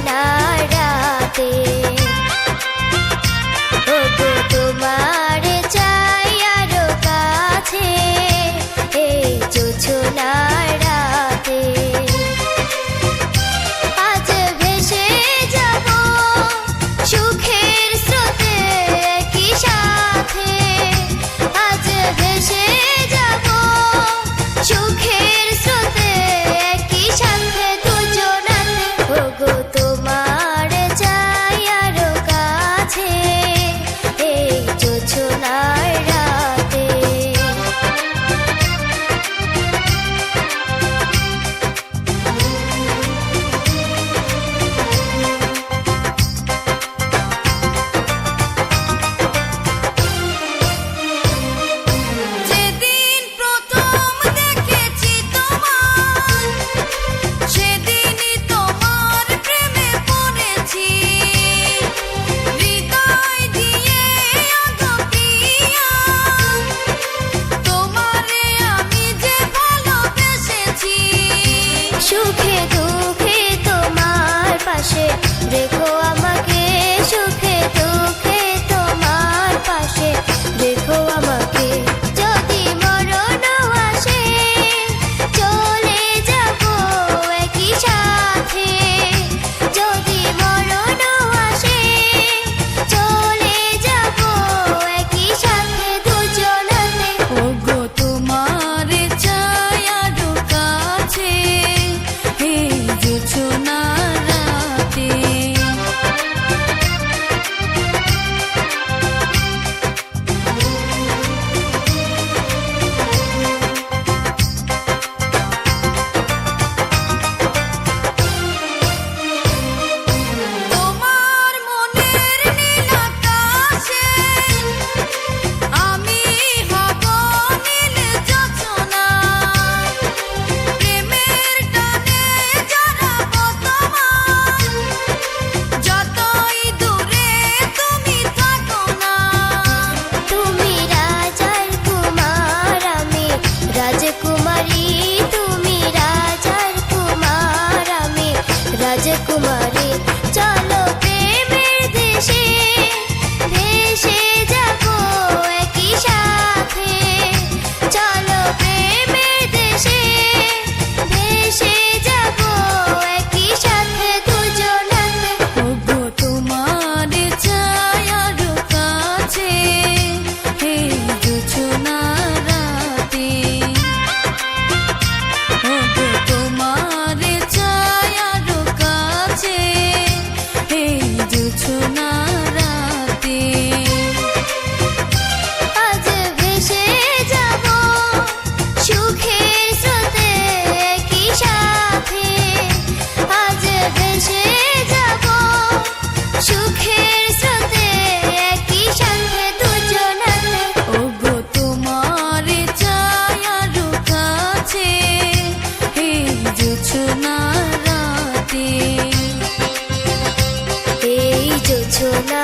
জোছনার রাতে ওগো তোমার চাই আরো কাছে এই জোছনার রাতে আজ ভেসে যাব সুখের স্রোতে কি সাথে আজ ভেসে যাব সুখের স্রোতে কি সাথে দুজনাতে ওগো তোমার চাই আরো কাছে এই জোছনার রাতে যেদিন প্রথম দেখেছি তোমার সেদিনই তোমার প্রেমে পড়েছি হৃদয় দিয়ে আগো প্রিয়া তোমারে আমি যে ভালোবেসেছি সুখে দুঃখে তোমার পাশে রেখো আমাকে সুখে দুঃখে তোমার পাশে রেখো আমাকে যদি মরণ আসে চলে যাব একই সাথে যদি মরণ আসে চলে যাব একই সাথে দুজনাতে ওগো তোমার চাই আরো কাছে এই জোছনার রাতে তোমার মনের নীল আকাশে আমি হব নীল জোছনা প্রেমের টানে জড়াবো তোমার যতই দূরে তুমি থাকো না তুমি রাজার কুমার আমি রাজকুমারী তুমি রাজার কুমার আমি রাজকুমারী চলো প্রেমের দেশে ভেসে যাব একই সাথে চলো প্রেমের দেশে ভেসে যাব একই সাথে দুজনাতে ওগো তোমার চাই আরো কাছে এই জোছনার রাতে ওগো তোমার চাই আরো কাছে এই জোছনার রাতে আজ ভেসে যাব সুখের স্রোতে কি সাথে আজ ভেসে যাব সুখের স্রোতে কি সাথে দুজনাতে ওগো তোমার চাই আরো কাছে এই জোছনার রাতে এই জোছনা